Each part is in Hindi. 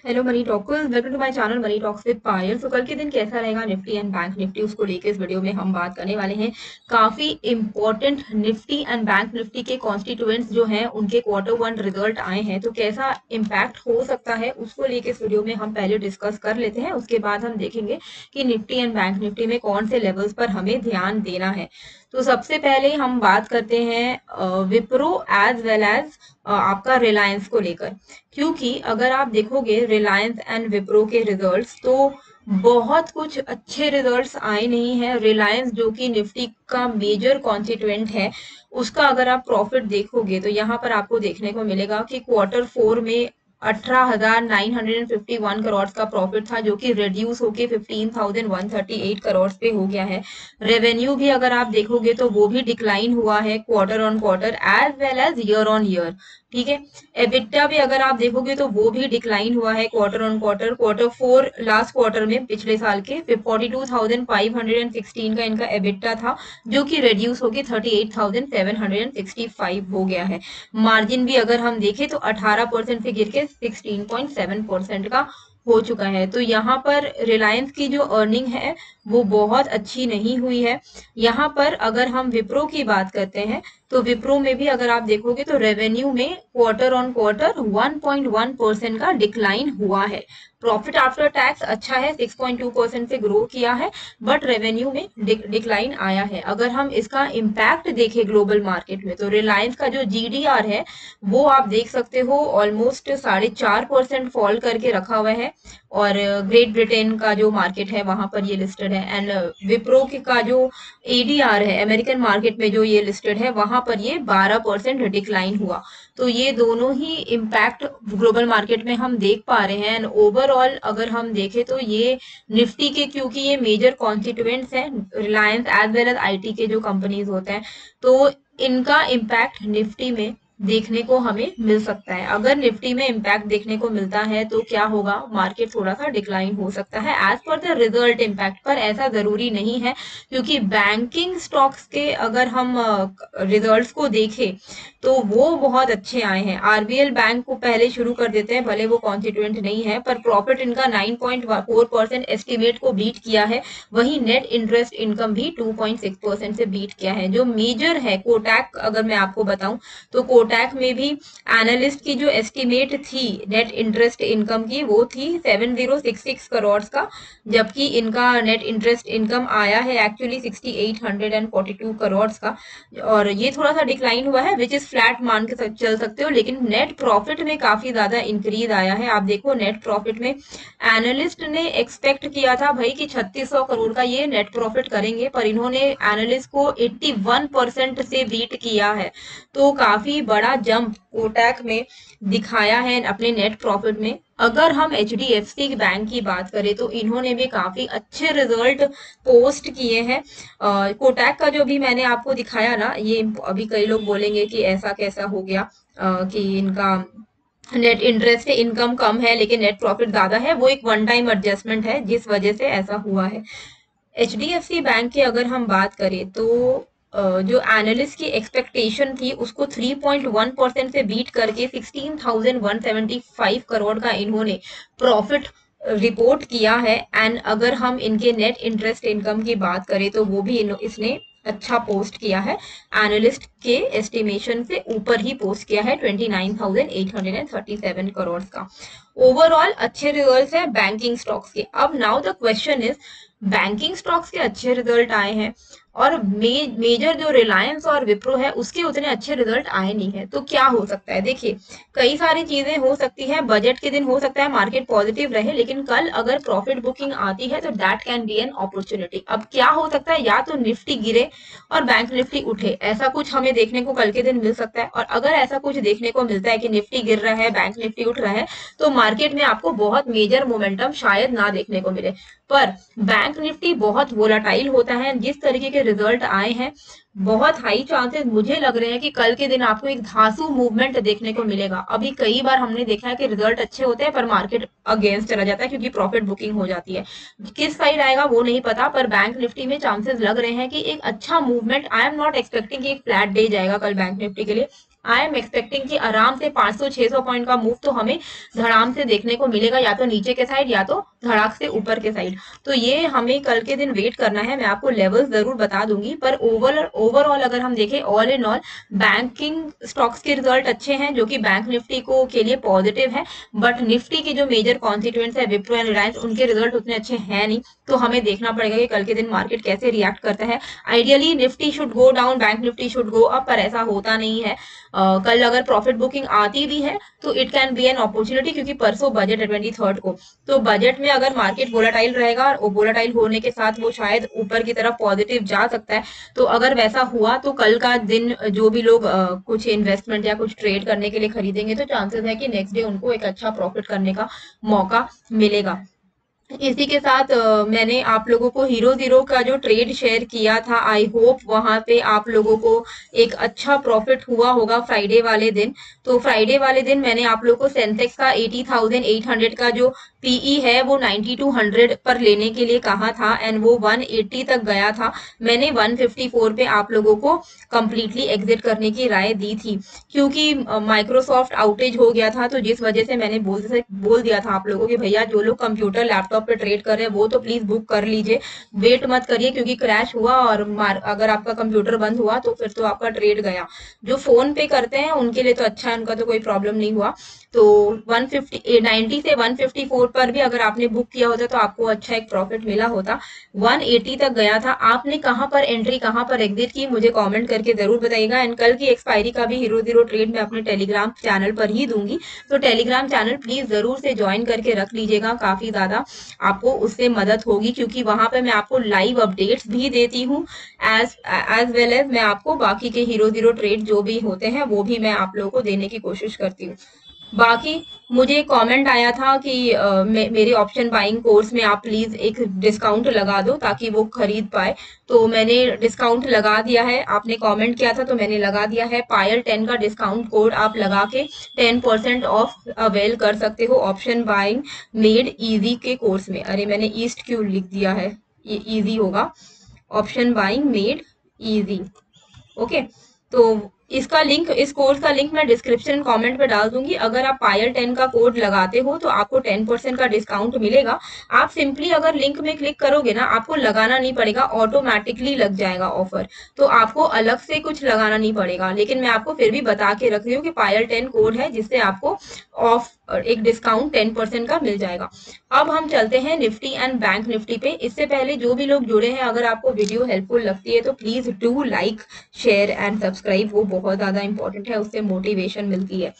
Hello money talkers, welcome to my channel money talks with Payal. तो कल के दिन कैसा रहेगा निफ्टी एंड बैंक निफ्टी, उसको लेके इस वीडियो में हम बात करने वाले हैं। काफी important Nifty and bank Nifty के कॉन्स्टिट्यूएंट्स जो हैं उनके Q1 रिजल्ट आए हैं, तो कैसा इम्पैक्ट हो सकता है उसको लेके इस वीडियो में हम पहले डिस्कस कर लेते हैं। उसके बाद हम देखेंगे कि निफ्टी एंड बैंक निफ्टी में कौन से लेवल्स पर हमें ध्यान देना है। तो सबसे पहले हम बात करते हैं विप्रो एज वेल एज आपका रिलायंस को लेकर, क्योंकि अगर आप देखोगे रिलायंस एंड विप्रो के रिजल्ट्स तो बहुत कुछ अच्छे रिजल्ट्स आए नहीं हैं। रिलायंस जो कि निफ्टी का मेजर कॉन्स्टिट्यूएंट है, उसका अगर आप प्रॉफिट देखोगे तो यहाँ पर आपको देखने को मिलेगा कि Q4 में 18,951 करोड़ का प्रॉफिट था, जो कि रिड्यूस होके 15,138 करोड़ पे हो गया है। रेवेन्यू भी अगर आप देखोगे तो वो भी डिक्लाइन हुआ है quarter on quarter as well as year on year. ठीक है, एबिटा भी अगर आप देखोगे तो वो भी डिक्लाइन हुआ है quarter on quarter. Q4 last quarter में पिछले साल के 42,516 का इनका एबिटा था, जो कि रिड्यूस होके 38,765 हो गया है। मार्जिन भी अगर हम देखें तो 18% से गिर के 16.7% का हो चुका है। तो यहाँ पर रिलायंस की जो अर्निंग है वो बहुत अच्छी नहीं हुई है। यहाँ पर अगर हम विप्रो की बात करते हैं तो विप्रो में भी अगर आप देखोगे तो रेवेन्यू में क्वार्टर ऑन क्वार्टर 1.1% का डिक्लाइन हुआ है। प्रॉफिट आफ्टर टैक्स अच्छा है, 6.2% से ग्रो किया है, बट रेवेन्यू में डिक्लाइन आया है। अगर हम इसका इम्पैक्ट देखें ग्लोबल मार्केट में तो रिलायंस का जो जीडीआर है वो आप देख सकते हो ऑलमोस्ट 4.5% फॉल करके रखा हुआ है। और ग्रेट ब्रिटेन का जो मार्केट है वहां पर ये लिस्टेड है, एंड विप्रो का जो एडीआर है अमेरिकन मार्केट में जो ये लिस्टेड है वहां पर ये 12% डिक्लाइन हुआ। तो ये दोनों ही इम्पैक्ट ग्लोबल मार्केट में हम देख पा रहे हैं। एंड ओवरऑल अगर हम देखें तो ये निफ्टी के, क्योंकि ये मेजर कॉन्स्टिट्यूएंट्स हैं Reliance as well as IT के जो कंपनीज होते हैं, तो इनका इम्पैक्ट निफ्टी में देखने को हमें मिल सकता है। अगर निफ्टी में इम्पैक्ट देखने को मिलता है तो क्या होगा, मार्केट थोड़ा सा डिक्लाइन हो सकता है as per the result impact, पर ऐसा जरूरी नहीं है, क्योंकि बैंकिंग स्टॉक्स के अगर हम रिजल्ट्स को देखें तो वो बहुत अच्छे आए हैं। आरबीएल बैंक को पहले शुरू कर देते हैं, भले वो कॉन्स्टिट्यूएंट नहीं है, पर प्रॉफिट इनका 9.4% एस्टिमेट को बीट किया है। वहीं नेट इंटरेस्ट इनकम भी 2.6% से बीट किया है। जो मेजर है कोटैक, अगर मैं आपको बताऊं तो कोटैक में भी एनालिस्ट की जो एस्टिमेट थी नेट इंटरेस्ट इनकम की वो थी 7066 करोड़ का, जबकि इनका नेट इंटरेस्ट इनकम आया है एक्चुअली 6842 करोड़ का। और ये थोड़ा सा डिक्लाइन हुआ है, विच इज फ्लैट मान के चल सकते हो, लेकिन नेट प्रॉफिट में काफी ज्यादा इंक्रीज आया है। आप देखो नेट प्रॉफिट में एनालिस्ट ने एक्सपेक्ट किया था भाई कि 3600 करोड़ का ये नेट प्रॉफिट करेंगे, पर इन्होंने एनालिस्ट को 81% से बीट किया है। तो काफी बड़ा जंप कोटैक में दिखाया है अपने नेट प्रॉफिट में। अगर हम HDFC बैंक की बात करें तो इन्होंने भी काफी अच्छे रिजल्ट पोस्ट किए हैं। कोटैक का जो भी मैंने आपको दिखाया ना, ये अभी कई लोग बोलेंगे कि ऐसा कैसा हो गया कि इनका नेट इंटरेस्ट इनकम कम है लेकिन नेट प्रॉफिट ज्यादा है। वो एक वन टाइम एडजस्टमेंट है जिस वजह से ऐसा हुआ है। HDFC बैंक की अगर हम बात करें तो जो एनालिस्ट की एक्सपेक्टेशन थी उसको 3.1% से बीट करके 16,175 करोड़ का इन्होंने प्रॉफिट रिपोर्ट किया है। एंड अगर हम इनके नेट इंटरेस्ट इनकम की बात करें तो वो भी इसने अच्छा पोस्ट किया है, एनालिस्ट के एस्टिमेशन से ऊपर ही पोस्ट किया है 29,837 करोड़ का। ओवरऑल अच्छे रिजल्ट्स हैं बैंकिंग स्टॉक्स के। अब now the question is, banking stocks के अच्छे रिजल्ट आए हैं और मेजर जो रिलायंस और विप्रो है उसके उतने अच्छे रिजल्ट आए नहीं है, तो क्या हो सकता है। देखिए कई सारी चीजें हो सकती है। बजट के दिन हो सकता है मार्केट पॉजिटिव रहे, लेकिन कल अगर प्रॉफिट बुकिंग आती है तो that can be an opportunity. अब क्या हो सकता है, या तो निफ्टी गिरे और बैंक निफ्टी उठे, ऐसा कुछ हमें देखने को कल के दिन मिल सकता है। और अगर ऐसा कुछ देखने को मिलता है कि निफ्टी गिर रहा है बैंक निफ्टी उठ रहा है, तो मार्केट में आपको बहुत मेजर मोमेंटम शायद ना देखने को मिले। पर बैंक निफ्टी बहुत वोलाटाइल होता है। जिस तरीके के रिजल्ट आए हैं, बहुत हाई चांसेस मुझे लग रहे हैं कि कल के दिन आपको एक धांसू मूवमेंट देखने को मिलेगा। अभी कई बार हमने देखा है कि रिजल्ट अच्छे होते हैं पर मार्केट अगेंस्ट चला जाता है क्योंकि प्रॉफिट बुकिंग हो जाती है। किस साइड आएगा वो नहीं पता, पर बैंक निफ्टी में चांसेस लग रहे हैं कि एक अच्छा movement. I am not expecting कि एक फ्लैट डे जाएगा कल बैंक निफ्टी के लिए, आई एम एक्सपेक्टिंग कि आराम से 500-600 पॉइंट का मूव तो हमें धड़ाम से देखने को मिलेगा, या तो नीचे के साइड या तो धड़ाक से ऊपर के साइड। तो ये हमें कल के दिन वेट करना है। मैं आपको लेवल्स जरूर बता दूंगी, पर ओवरऑल अगर हम देखें, all in all banking stocks के रिजल्ट अच्छे हैं, जो कि बैंक निफ्टी को के लिए पॉजिटिव है। बट निफ्टी के जो मेजर कॉन्स्टिट्यूएंट्स है, विप्रो एंड रिलायंस, उनके रिजल्ट उतने अच्छे हैं नहीं। तो हमें देखना पड़ेगा कि कल के दिन मार्केट कैसे रिएक्ट करता है। Ideally Nifty should go down, bank Nifty should go up, पर ऐसा होता नहीं है। कल अगर प्रॉफिट बुकिंग आती भी है तो it can be an opportunity, क्योंकि परसों बजट है 23 को। तो बजट में अगर मार्केट वोलाटाइल रहेगा, और वोलाटाइल होने के साथ वो शायद ऊपर की तरफ पॉजिटिव जा सकता है। तो अगर वैसा हुआ तो कल का दिन जो भी लोग कुछ इन्वेस्टमेंट या कुछ ट्रेड करने के लिए खरीदेंगे, तो चांसेस है कि नेक्स्ट डे उनको एक अच्छा प्रॉफिट करने का मौका मिलेगा। इसी के साथ मैंने आप लोगों को हीरो जीरो का जो ट्रेड शेयर किया था, आई होप वहां पे आप लोगों को एक अच्छा प्रॉफिट हुआ होगा फ्राइडे वाले दिन। तो फ्राइडे वाले दिन मैंने आप लोगों को सेंसेक्स का 80,800 का जो पीई है वो 9200 पर लेने के लिए कहा था, एंड वो 180 तक गया था। मैंने 154 पे आप लोगों को कंप्लीटली एग्जिट करने की राय दी थी, क्योंकि माइक्रोसॉफ्ट आउटेज हो गया था। तो जिस वजह से मैंने बोल दिया था आप लोगों को, भैया जो लोग कंप्यूटर लैपटॉप पे ट्रेड कर रहे हैं वो तो प्लीज बुक कर लीजिए, वेट मत करिए, क्योंकि क्रैश हुआ और अगर आपका कंप्यूटर बंद हुआ तो फिर तो आपका ट्रेड गया। जो फोन पे करते हैं उनके लिए तो अच्छा है, उनका तो कोई प्रॉब्लम नहीं हुआ। तो 90 से 154 पर भी अगर आपने बुक किया होता तो आपको अच्छा एक प्रॉफिट मिला होता। 180 तक गया था। आपने कहां पर एंट्री, कहां पर एग्जिट की, मुझे कमेंट करके जरूर बताइएगा। एंड कल की एक्सपायरी का भी हीरो जीरो ट्रेड मैं अपने टेलीग्राम चैनल पर ही दूंगी, तो टेलीग्राम चैनल प्लीज जरूर से ज्वाइन करके रख लीजिएगा, काफी ज्यादा आपको उससे मदद होगी, क्योंकि वहां पे मैं आपको लाइव अपडेट्स भी देती हूँ, एज वेल एज मैं आपको बाकी के हीरो जीरो ट्रेड जो भी होते हैं वो भी मैं आप लोगों को देने की कोशिश करती हूँ। बाकी मुझे कमेंट आया था कि मेरे ऑप्शन बाइंग कोर्स में आप प्लीज एक डिस्काउंट लगा दो ताकि वो खरीद पाए। तो मैंने डिस्काउंट लगा दिया है, आपने कमेंट किया था तो मैंने लगा दिया है। पायल 10 का डिस्काउंट कोड आप लगा के 10% ऑफ अवेल कर सकते हो ऑप्शन बाइंग मेड इजी के कोर्स में। अरे मैंने ईस्ट क्यों लिख दिया है, ये इजी होगा, option buying made easy. Okay, तो इसका लिंक, इस कोर्स का लिंक मैं डिस्क्रिप्शन कमेंट पे डाल दूंगी। अगर आप पायल 10 का कोड लगाते हो तो आपको 10% का डिस्काउंट मिलेगा। आप सिंपली अगर लिंक में क्लिक करोगे ना, आपको लगाना नहीं पड़ेगा, ऑटोमेटिकली लग जाएगा ऑफर। तो आपको अलग से कुछ लगाना नहीं पड़ेगा, लेकिन मैं आपको फिर भी बता के रख रही हूँ कि पायल 10 कोड है जिससे आपको ऑफ एक डिस्काउंट 10% का मिल जाएगा। अब हम चलते हैं निफ्टी एंड बैंक निफ्टी पे। इससे पहले जो भी लोग जुड़े हैं, अगर आपको वीडियो हेल्पफुल लगती है तो please do like, share and subscribe, वो बहुत ज्यादा इंपॉर्टेंट है, उससे मोटिवेशन मिलती है।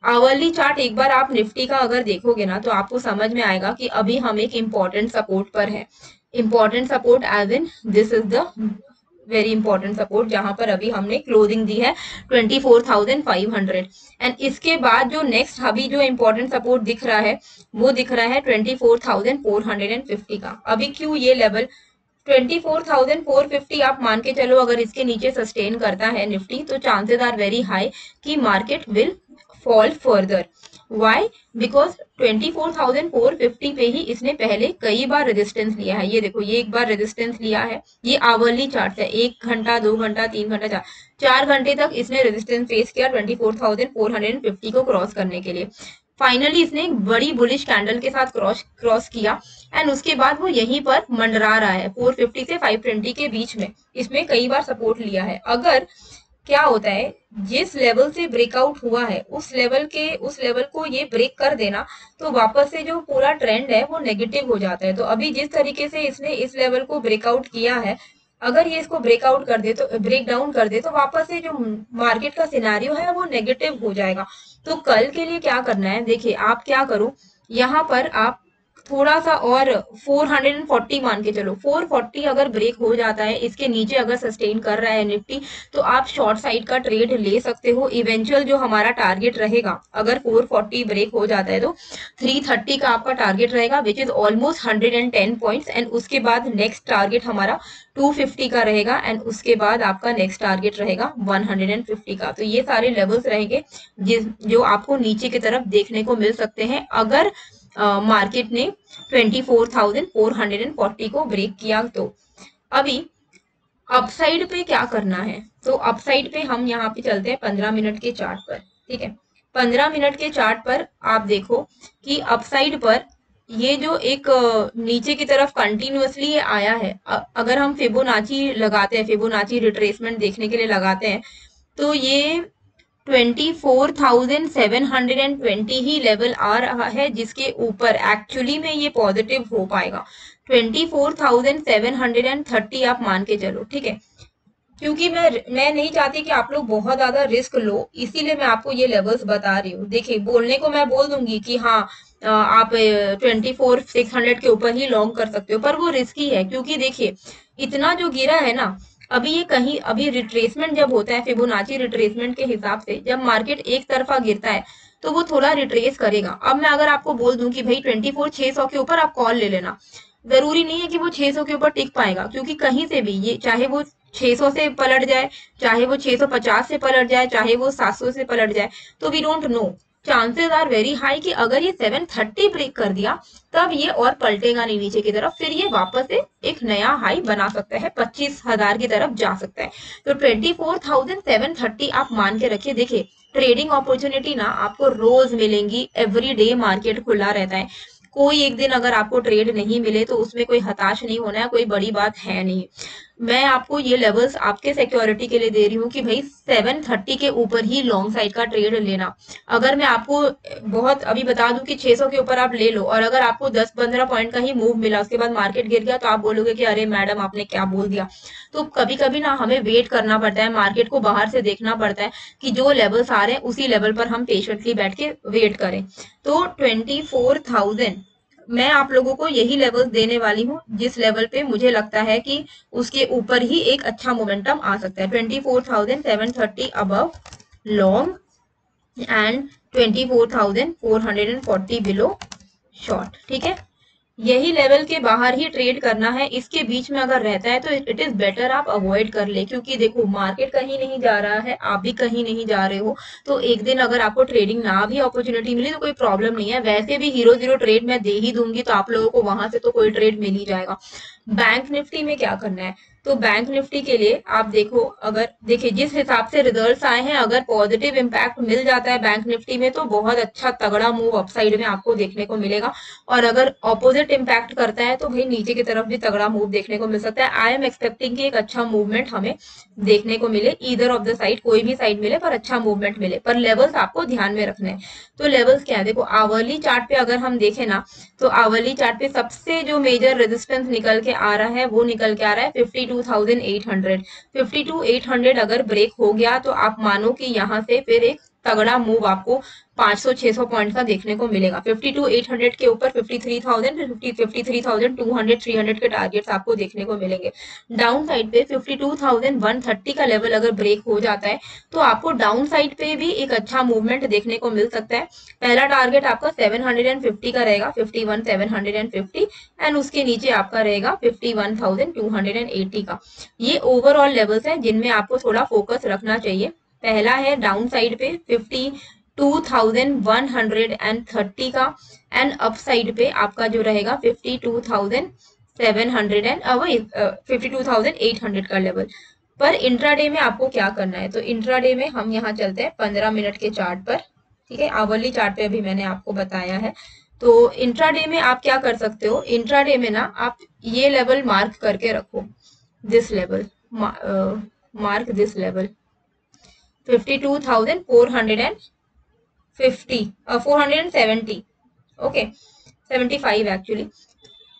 आवरली चार्ट एक बार आप निफ्टी का अगर देखोगे ना तो आपको समझ में आएगा कि अभी हम एक इम्पोर्टेंट सपोर्ट पर है। Important support as in this is the very important support, जहां पर अभी हमने क्लोजिंग दी है 24,500। एंड इसके बाद जो नेक्स्ट अभी जो इंपॉर्टेंट सपोर्ट दिख रहा है वो दिख रहा है 24,450 का। अभी क्यों ये लेवल 24,450 आप मान के चलो, अगर इसके नीचे सस्टेन करता है निफ्टी तो चांसेस आर वेरी हाई कि market will fall further. Why? Because 24,450 पे ही इसने पहले कई बार रेजिस्टेंस लिया है। ये देखो, ये एक बार रेजिस्टेंस लिया है, ये आवरली चार्ट है, 1 घंटा 2 घंटा 3 घंटा 4 घंटे तक इसने रेजिस्टेंस फेस किया 24,450 को क्रॉस करने के लिए। फाइनली इसने एक बड़ी बुलिश कैंडल के साथ क्रॉस किया, एंड उसके बाद वो यहीं पर मंडरा रहा है 450 से 520 के बीच में। इसमें कई बार सपोर्ट लिया है। अगर क्या होता है, जिस लेवल से ब्रेकआउट हुआ है उस लेवल को ये ब्रेक कर देना, तो वापस से जो पूरा ट्रेंड है वो नेगेटिव हो जाता है। तो अभी जिस तरीके से इसने इस लेवल को ब्रेकआउट किया है, अगर ये इसको ब्रेकआउट कर दे, तो ब्रेक डाउन कर दे, तो वापस से जो मार्केट का सिनेरियो है वो नेगेटिव हो जाएगा। तो कल के लिए क्या करना है, देखिए आप क्या करो, यहाँ पर आप थोड़ा सा और 440 मान के चलो, 440 अगर ब्रेक हो जाता है, इसके नीचे अगर सस्टेन कर रहा है निफ्टी, तो आप शॉर्ट साइड का ट्रेड ले सकते हो। इवेंचुअल जो हमारा टारगेट रहेगा, अगर 440 ब्रेक हो जाता है तो 330 का आपका टारगेट रहेगा, which is almost 110 points. And उसके बाद नेक्स्ट टारगेट हमारा 250 का रहेगा, एंड उसके बाद आपका नेक्स्ट टारगेट रहेगा 150 का। तो ये सारे लेवल्स रहेंगे जो आपको नीचे की तरफ देखने को मिल सकते हैं, अगर मार्केट ने 24,440 को ब्रेक किया तो। अभी अपसाइड पे क्या करना है, तो अपसाइड पे हम यहाँ पे चलते हैं 15 मिनट के चार्ट पर। ठीक है, 15 मिनट के चार्ट पर आप देखो कि अपसाइड पर ये जो एक नीचे की तरफ कंटिन्यूअसली ये आया है, अगर हम फिबोनाची लगाते हैं, फिबोनाची रिट्रेसमेंट देखने के लिए लगाते हैं, तो ये 24,720 ही लेवल आ रहा है, जिसके ऊपर एक्चुअली में ये पॉजिटिव हो पाएगा। 24,730 आप मान के चलो। ठीक है, क्योंकि मैं नहीं चाहती कि आप लोग बहुत ज्यादा रिस्क लो, इसीलिए मैं आपको ये लेवल्स बता रही हूँ। देखिए, बोलने को मैं बोल दूंगी कि हाँ आप 24,600 के ऊपर ही लॉन्ग कर सकते हो, पर वो रिस्की है, क्योंकि देखिए इतना जो गिरा है ना, अभी ये कहीं, अभी रिट्रेसमेंट जब होता है, फिबोनाची रिट्रेसमेंट के हिसाब से जब मार्केट एक तरफा गिरता है तो वो थोड़ा रिट्रेस करेगा। अब मैं अगर आपको बोल दूं कि भाई 24,600 के ऊपर आप कॉल ले लेना, जरूरी नहीं है कि वो 600 के ऊपर टिक पाएगा, क्योंकि कहीं से भी ये, चाहे वो 600 से पलट जाए, चाहे वो 650 से पलट जाए, चाहे वो 700 से पलट जाए, तो we don't know, chances are very high कि अगर ये 730 ब्रेक कर दिया तब ये और पलटेगा नहीं नीचे की तरफ, फिर ये वापस से एक नया हाई बना सकता है, 25,000 की तरफ जा सकता है। तो 24,730 आप मान के रखिए। देखिए, ट्रेडिंग अपॉर्चुनिटी ना आपको रोज मिलेंगी, एवरी डे मार्केट खुला रहता है। कोई एक दिन अगर आपको ट्रेड नहीं मिले तो उसमें कोई हताश नहीं होना है, कोई बड़ी बात है नहीं। मैं आपको ये लेवल्स आपके सिक्योरिटी के लिए दे रही हूँ कि भाई 730 के ऊपर ही लॉन्ग साइड का ट्रेड लेना। अगर मैं आपको बहुत अभी बता दूं कि 600 के ऊपर आप ले लो, और अगर आपको 10-15 पॉइंट का ही मूव मिला, उसके बाद मार्केट गिर गया, तो आप बोलोगे कि अरे मैडम आपने क्या बोल दिया। तो कभी कभी ना हमें वेट करना पड़ता है, मार्केट को बाहर से देखना पड़ता है कि जो लेवल्स आ रहे हैं उसी लेवल पर हम पेशेंटली बैठ के वेट करें। तो 24,000 मैं आप लोगों को यही लेवल्स देने वाली हूँ जिस लेवल पे मुझे लगता है कि उसके ऊपर ही एक अच्छा मोमेंटम आ सकता है। 24,730 above long and 24,440 below short. ठीक है, यही लेवल के बाहर ही ट्रेड करना है, इसके बीच में अगर रहता है तो इट इज बेटर आप अवॉइड कर ले, क्योंकि देखो मार्केट कहीं नहीं जा रहा है, आप भी कहीं नहीं जा रहे हो, तो एक दिन अगर आपको ट्रेडिंग ना भी अपॉर्चुनिटी मिली तो कोई प्रॉब्लम नहीं है, वैसे भी 0-0 ट्रेड मैं दे ही दूंगी, तो आप लोगों को वहां से तो कोई ट्रेड मिल ही जाएगा। बैंक निफ्टी में क्या करना है, तो बैंक निफ्टी के लिए आप देखो, अगर देखिए जिस हिसाब से रिजल्ट्स आए हैं, अगर पॉजिटिव इम्पैक्ट मिल जाता है बैंक निफ्टी में तो बहुत अच्छा तगड़ा मूव अपसाइड में आपको देखने को मिलेगा, और अगर ऑपोजिट इम्पैक्ट करता है तो भाई नीचे की तरफ भी तगड़ा मूव देखने को मिल सकता है। आई एम एक्सपेक्टिंग कि एक अच्छा मूवमेंट हमें देखने को मिले, ईदर ऑफ द साइड, कोई भी साइड मिले पर अच्छा मूवमेंट मिले, पर लेवल्स आपको ध्यान में रखने हैं। तो लेवल्स क्या है, देखो आवरली चार्ट पे अगर हम देखें ना, तो आवरली चार्ट पे सबसे जो मेजर रेजिस्टेंस निकल के आ रहा है वो निकल के आ रहा है 52,800। 52,800 अगर ब्रेक हो गया तो आप मानो कि यहाँ से फिर एक तगड़ा मूव आपको 500-600 पॉइंट का देखने को मिलेगा। 52,800 के ऊपर 53,000, 53,200, 300 के टारगेट्स आपको देखने को मिलेंगे। डाउन साइड पे 52,130 का लेवल अगर ब्रेक हो जाता है तो आपको डाउन साइड पे भी एक अच्छा मूवमेंट देखने को मिल सकता है। पहला टारगेट आपका 750 का रहेगा, 51,750, एंड उसके नीचे आपका रहेगा 51,280 का। ये ओवरऑल लेवल्स हैं जिनमें आपको थोड़ा फोकस रखना चाहिए। पहला है डाउन साइड पे 52,130 का, एंड अप साइड पे आपका जो रहेगा 52,800 का लेवल। पर इंट्राडे में आपको क्या करना है, तो इंट्राडे में हम यहाँ चलते हैं 15 मिनट के चार्ट पर। ठीक है, आवरली चार्ट पे अभी मैंने आपको बताया है। तो इंट्राडे में आप क्या कर सकते हो, इंट्राडे में ना आप ये लेवल मार्क करके रखो, this level, mark this level 470, okay 75 actually.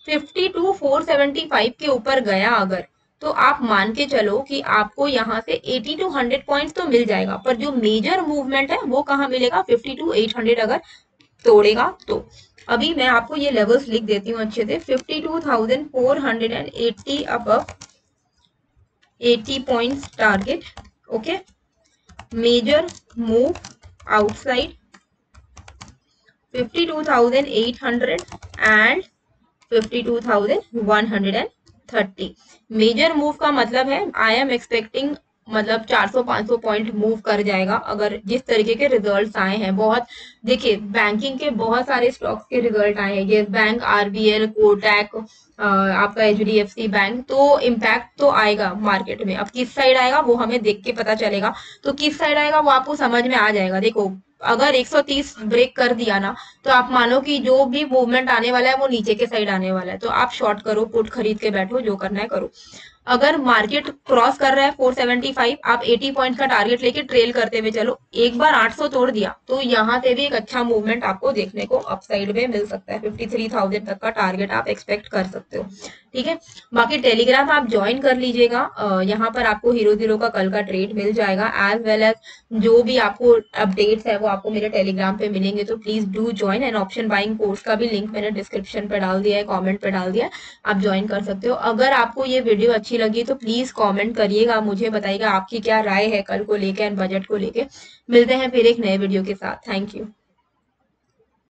52,475 के ऊपर गया अगर, तो आप मान के चलो कि आपको यहाँ से 80 to 100 पॉइंट्स तो मिल जाएगा, पर जो मेजर मूवमेंट है वो कहाँ मिलेगा, 52,800 अगर तोड़ेगा तो। अभी मैं आपको ये लेवल्स लिख देती हूँ अच्छे से। 52,480 above 80 points target, okay. Major move outside 52,800 and 52,130। Major move का मतलब है आई एम एक्सपेक्टिंग मतलब 400-500 पॉइंट मूव कर जाएगा अगर जिस तरीके के रिजल्ट्स आए हैं। बहुत देखिए बैंकिंग के बहुत सारे स्टॉक्स के रिजल्ट आए हैं, येस बैंक, आरबीएल, कोटक, आपका एचडीएफसी बैंक, तो इम्पैक्ट तो आएगा मार्केट में। अब किस साइड आएगा वो हमें देख के पता चलेगा। तो किस साइड आएगा वो आपको समझ में आ जाएगा। देखो अगर 130 ब्रेक कर दिया ना, तो आप मानो कि जो भी मूवमेंट आने वाला है वो नीचे के साइड आने वाला है, तो आप शॉर्ट करो, पुट खरीद के बैठो, जो करना है करो। अगर मार्केट क्रॉस कर रहा है 475, आप 80 पॉइंट का टारगेट लेके ट्रेल करते हुए चलो। एक बार 800 तोड़ दिया तो यहाँ से भी एक अच्छा मूवमेंट आपको देखने को अपसाइड में मिल सकता है। 53,000 तक का टारगेट आप एक्सपेक्ट कर सकते हो। ठीक है, बाकी टेलीग्राम आप ज्वाइन कर लीजिएगा। यहाँ पर आपको हीरो जीरो का कल का ट्रेड मिल जाएगा, एज वेल एज जो भी आपको अपडेट्स है वो आपको मेरे टेलीग्राम पे मिलेंगे। तो please do join. And option buying course का भी लिंक मैंने डिस्क्रिप्शन पे डाल दिया है, कमेंट पे डाल दिया है, आप ज्वाइन कर सकते हो। अगर आपको ये वीडियो अच्छी लगी तो प्लीज कमेंट करिएगा, मुझे बताइएगा आपकी क्या राय है कल को लेके एंड बजट को लेके। मिलते हैं फिर एक नए वीडियो के साथ। Thank you.